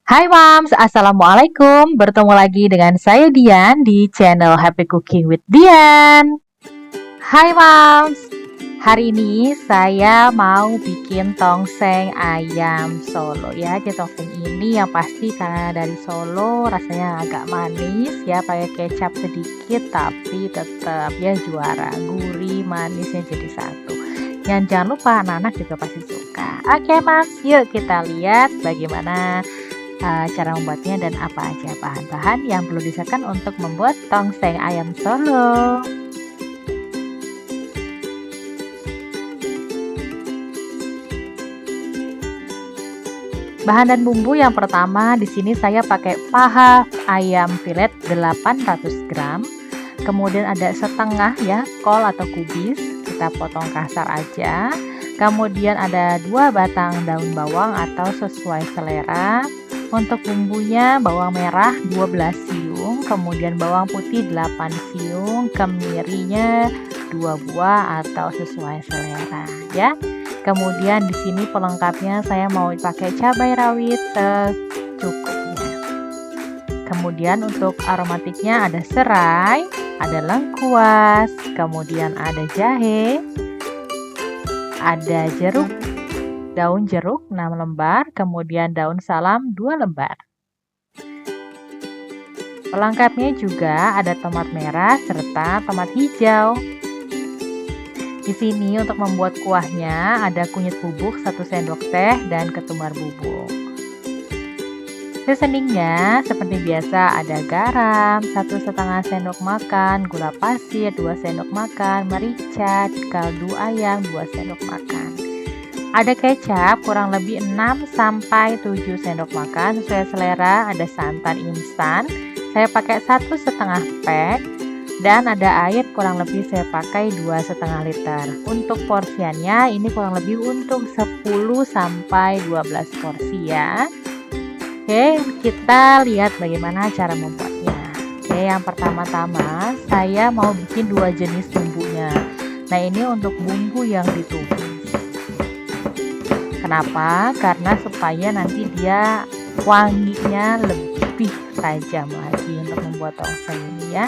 Hai Mams, Assalamualaikum. Bertemu lagi dengan saya Dian di channel Happy Cooking with Dian. Hai Mams, hari ini saya mau bikin tongseng ayam Solo ya. Jadi tongseng ini yang pasti karena dari Solo rasanya agak manis ya, pakai kecap sedikit tapi tetap ya juara, gurih manisnya jadi satu. Dan jangan lupa anak-anak juga pasti suka. Oke Mams, yuk kita lihat bagaimana cara membuatnya dan apa aja bahan-bahan yang perlu disiapkan untuk membuat tongseng ayam Solo. Bahan dan bumbu yang pertama di sini saya pakai paha ayam filet 800 gram. Kemudian ada setengah ya kol atau kubis, kita potong kasar aja. Kemudian ada 2 batang daun bawang atau sesuai selera. Untuk bumbunya bawang merah 12 siung, kemudian bawang putih 8 siung, kemirinya 2 buah atau sesuai selera ya. Kemudian di sini pelengkapnya saya mau pakai cabai rawit secukupnya. Kemudian untuk aromatiknya ada serai, ada lengkuas, kemudian ada jahe, ada jeruk, daun jeruk 6 lembar, kemudian daun salam 2 lembar. Pelengkapnya juga ada tomat merah serta tomat hijau. Di sini untuk membuat kuahnya ada kunyit bubuk 1 sendok teh dan ketumbar bubuk. Seasoningnya seperti biasa ada garam 1,5 sendok makan, gula pasir 2 sendok makan, merica, kaldu ayam 2 sendok makan. Ada kecap kurang lebih 6 sampai 7 sendok makan sesuai selera, ada santan instan. Saya pakai 1,5 pack. Dan ada air kurang lebih saya pakai 2,5 liter. Untuk porsiannya ini kurang lebih untuk 10 sampai 12 porsi ya. Oke, kita lihat bagaimana cara membuatnya. Oke, yang pertama-tama saya mau bikin 2 jenis bumbunya. Nah, ini untuk bumbu yang ditumis. Kenapa? Karena supaya nanti dia wanginya lebih tajam lagi untuk membuat tongseng ini ya.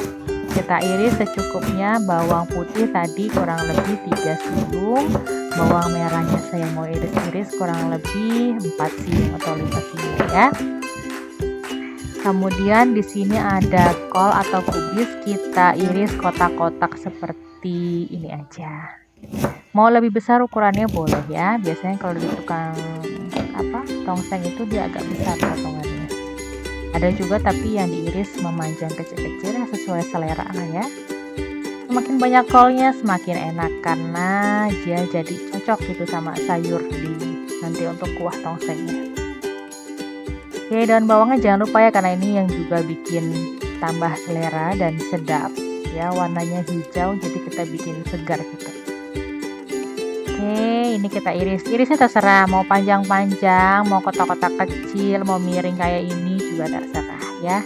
Kita iris secukupnya. Bawang putih tadi kurang lebih 3 siung, bawang merahnya saya mau iris-iris kurang lebih 4 siung atau 5 siung ya. Kemudian di sini ada kol atau kubis, kita iris kotak-kotak seperti ini aja. Mau lebih besar ukurannya boleh ya. Biasanya kalau di tukang tongseng itu dia agak besar potongannya. Ada juga tapi yang diiris memanjang kecil-kecil ya, sesuai selera lah ya. Semakin banyak kolnya semakin enak karena dia jadi cocok gitu sama sayur di nanti untuk kuah tongsengnya. Oke, daun bawangnya jangan lupa ya karena ini yang juga bikin tambah selera dan sedap ya. Warnanya hijau jadi kita bikin segar gitu. Oke, ini kita irisnya terserah mau panjang-panjang, mau kotak-kotak kecil, mau miring kayak ini juga terserah ya.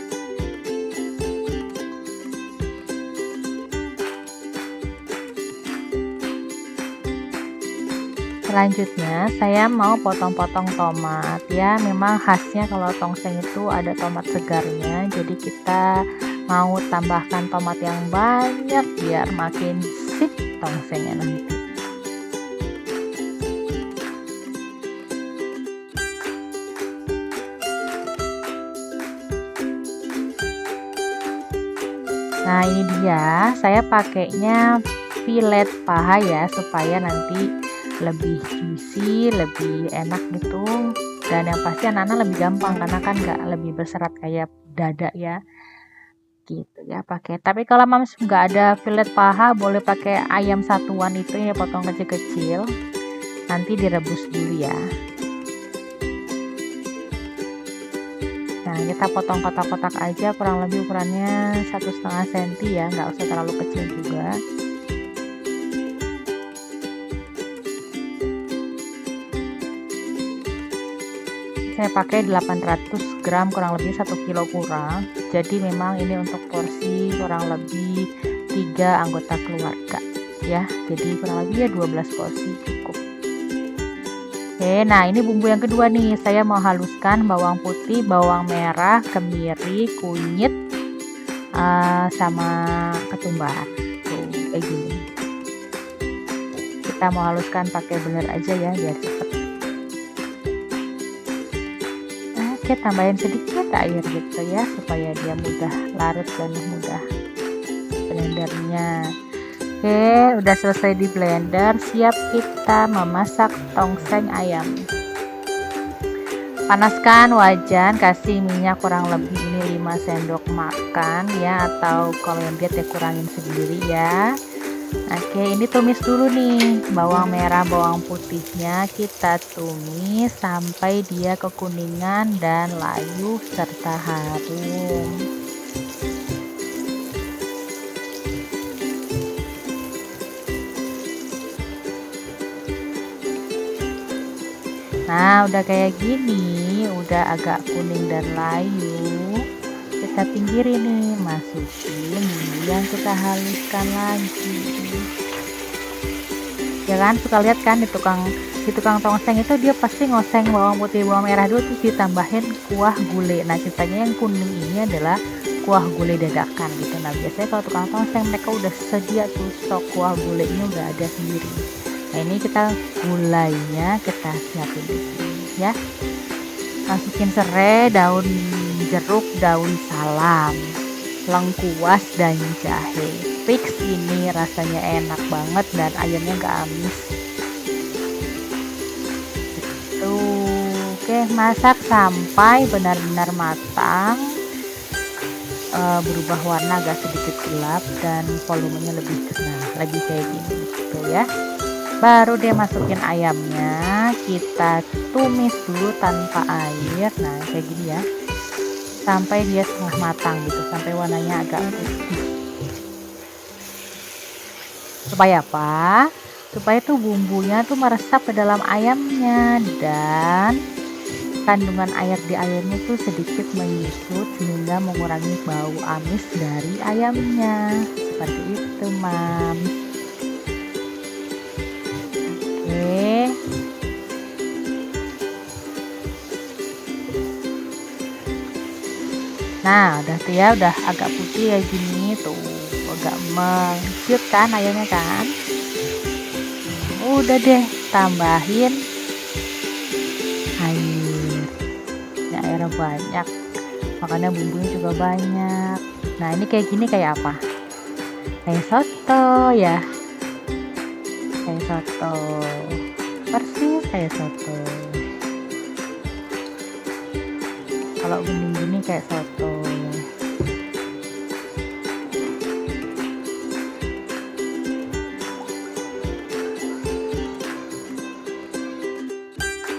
Selanjutnya saya mau potong-potong tomat ya. Memang khasnya kalau tongseng itu ada tomat segarnya, jadi kita mau tambahkan tomat yang banyak biar makin sip tongsengnya nanti. Nah, ini dia, saya pakainya filet paha ya supaya nanti lebih juicy, lebih enak gitu. Dan yang pasti anak-anak lebih gampang karena kan nggak lebih berserat kayak dada ya. Gitu ya pakai. Tapi kalau Mams nggak ada filet paha, boleh pakai ayam satuan itu ya, potong kecil-kecil. Nanti direbus dulu ya. Nah, kita potong kotak-kotak aja, kurang lebih ukurannya 1,5 cm ya, nggak usah terlalu kecil juga. Saya pakai 800 gram, kurang lebih 1 kilo kurang. Jadi memang ini untuk porsi kurang lebih 3 anggota keluarga ya. Jadi kurang lebih ya 12 porsi cukup. Oke, nah ini bumbu yang kedua nih. Saya mau haluskan bawang putih, bawang merah, kemiri, kunyit, sama ketumbar. Tuh, kayak gini. Kita mau haluskan pakai blender aja ya biar cepet. Oke, tambahin sedikit air gitu ya supaya dia mudah larut dan mudah blendernya. Oke, udah selesai di blender, siap kita memasak tongseng ayam. Panaskan wajan, kasih minyak kurang lebih ini 5 sendok makan ya, atau kalau yang diet ya kurangin sendiri ya. Oke, ini tumis dulu nih bawang merah, bawang putihnya kita tumis sampai dia kekuningan dan layu serta harum. Nah, udah kayak gini, udah agak kuning dan layu. Kita pinggirin nih, masukin bumbu yang kita haluskan lagi. Ya kan, suka lihat kan di tukang tongseng itu dia pasti ngoseng bawang putih, bawang merah dulu terus ditambahin kuah gulai. Nah, ceritanya yang kuning ini adalah kuah gulai dadakan gitu. Nah, biasanya kalau tukang tongseng mereka udah sedia tuh stok kuah gulainya udah ada sendiri. Nah, ini kita gulainya kita siapin di sini ya. Masukin serai, daun jeruk, daun salam, lengkuas dan jahe. Fix ini rasanya enak banget dan ayamnya gak amis. Gitu. Oke, masak sampai benar-benar matang, berubah warna agak sedikit gelap dan volumenya lebih lagi kayak gini gitu ya. Baru dia masukin ayamnya, kita tumis dulu tanpa air. Nah, kayak gini ya, sampai dia setengah matang gitu, sampai warnanya agak putih. Supaya apa? Supaya tuh bumbunya tuh meresap ke dalam ayamnya dan kandungan air di ayamnya tuh sedikit menyusut sehingga mengurangi bau amis dari ayamnya. Seperti itu, Mam. Oke. Nah, udah tuh ya, udah agak putih kayak gini tuh, agak mencut kan ayamnya kan. Udah deh, tambahin air. Ya, airnya banyak, makanya bumbunya juga banyak. Nah, ini kayak gini kayak apa? Kayak soto ya, kayak soto, persis kayak soto. Kalau gini-gini kayak soto.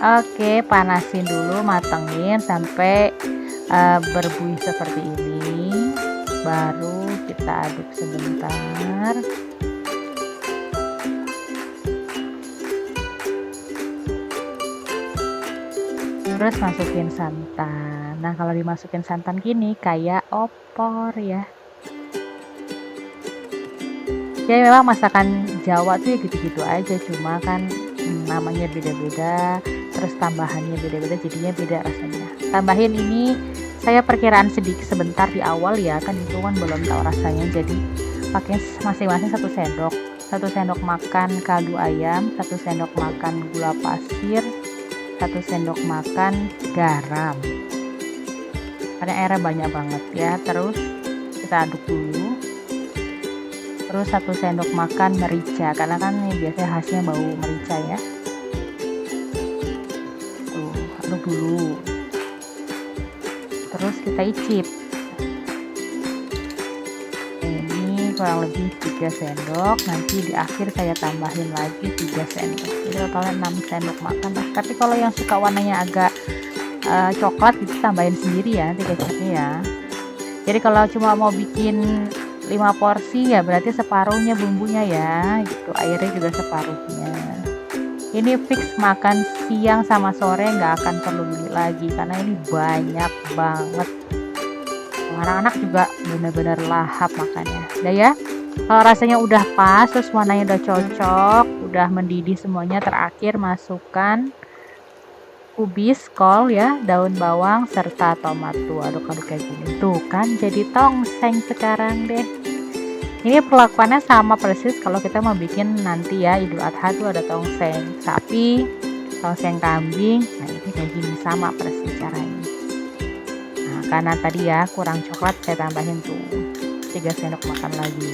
Oke, panasin dulu, matengin sampai berbuih seperti ini. Baru kita aduk sebentar. Terus masukin santan. Nah, kalau dimasukin santan gini kayak opor ya. Ya memang masakan Jawa tuh ya gitu-gitu aja, cuma kan namanya beda-beda, terus tambahannya beda-beda, jadinya beda rasanya. Tambahin ini saya perkiraan sedikit sebentar di awal ya, kan itu kan belum tahu rasanya, jadi pakai masing-masing 1 sendok makan kaldu ayam, 1 sendok makan gula pasir, 1 sendok makan garam, karena airnya banyak banget ya. Terus kita aduk dulu. Terus 1 sendok makan merica, karena kan ini biasanya khasnya bau merica ya. Tuh, aduk dulu. Terus kita icip. Ini kurang lebih 3 sendok. Nanti di akhir saya tambahin lagi 3 sendok. Jadi totalnya 6 sendok makan lah. Tapi kalau yang suka warnanya agak coklat itu tambahin sendiri ya nanti kecapnya ya. Jadi kalau cuma mau bikin 5 porsi ya berarti separuhnya bumbunya ya gitu, airnya juga separuhnya. Ini fix makan siang sama sore nggak akan perlu beli lagi karena ini banyak banget. Anak-anak juga bener-bener lahap makannya. Udah ya, kalau rasanya udah pas, terus warnanya udah cocok, udah mendidih semuanya, terakhir masukkan kubis, kol ya, daun bawang, serta tomat. Tuh aduk-aduk kayak gini. Tuh kan jadi tongseng sekarang deh. Ini perlakuannya sama persis kalau kita mau bikin nanti ya Idul Adha tuh ada tongseng sapi, tongseng kambing. Nah ini kayak gini sama persis caranya. Nah karena tadi ya kurang coklat saya tambahin tuh 3 sendok makan lagi.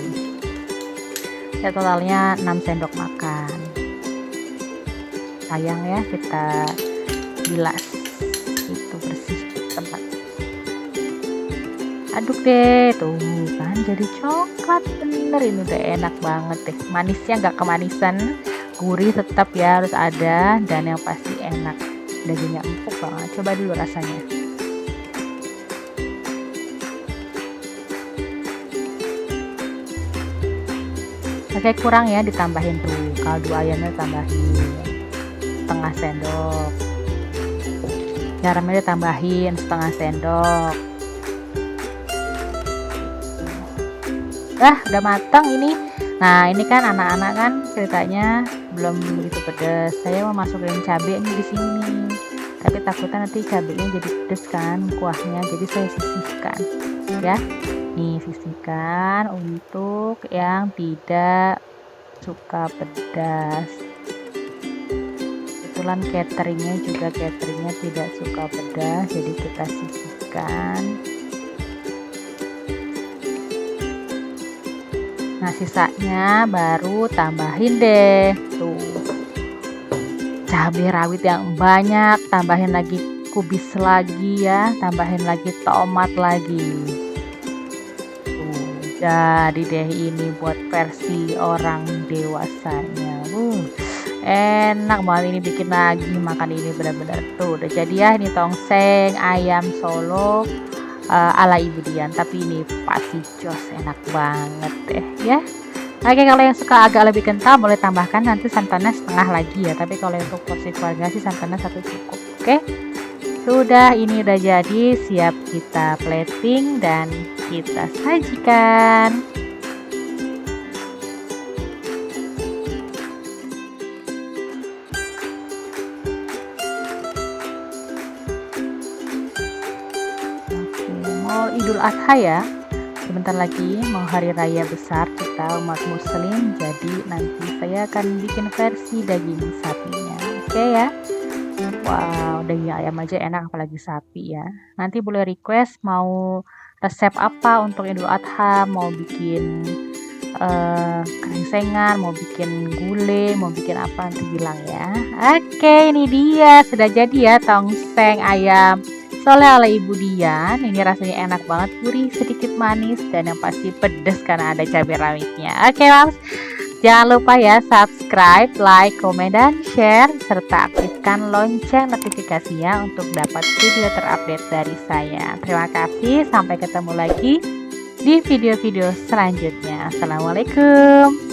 Ya totalnya 6 sendok makan. Sayang ya kita bilas itu bersih tempat. Aduk deh tuh kan jadi coklat bener, ini udah enak banget deh. Manisnya nggak kemanisan, gurih tetap ya harus ada, dan yang pasti enak, dagingnya empuk banget. Coba dulu rasanya. Oke kurang ya, ditambahin tuh kaldu ayamnya, tambahin setengah sendok, garamnya ditambahin setengah sendok. Udah matang ini. Nah ini kan anak-anak kan ceritanya belum begitu pedas, saya mau masukin cabai nih di sini, tapi takutnya nanti cabainya jadi pedas kan kuahnya, jadi saya sisihkan ya. Nih sisihkan untuk yang tidak suka pedas. Kebetulan cateringnya tidak suka pedas, jadi kita sisihkan. Nah sisanya baru tambahin deh tuh cabai rawit yang banyak, tambahin lagi kubis lagi ya, tambahin lagi tomat lagi. Tuh jadi deh ini buat versi orang dewasanya. Enak banget ini, bikin lagi makan ini benar-benar. Tuh udah jadi ya ini tongseng ayam Solo ala Ibu Dian, tapi ini pasti jos, enak banget deh ya. Oke kalau yang suka agak lebih kental boleh tambahkan nanti santannya setengah lagi ya, tapi kalau untuk porsi keluarga sih santannya 1 cukup. Oke sudah, ini udah jadi, siap kita plating dan kita sajikan. Mau Idul Adha ya, sebentar lagi mau hari raya besar kita umat muslim, jadi nanti saya akan bikin versi daging sapinya. Oke ya. Wow daging ayam aja enak apalagi sapi ya. Nanti boleh request mau resep apa untuk Idul Adha, mau bikin krengsengan, mau bikin gulai, mau bikin apa, nanti bilang ya. Oke ini dia sudah jadi ya tongseng ayam Solo ala Ibu Dian. Ini rasanya enak banget, gurih, sedikit manis, dan yang pasti pedas karena ada cabai rawitnya. Oke Mams, jangan lupa ya subscribe, like, komen, dan share, serta aktifkan lonceng notifikasinya untuk dapat video terupdate dari saya. Terima kasih, sampai ketemu lagi di video-video selanjutnya. Assalamualaikum.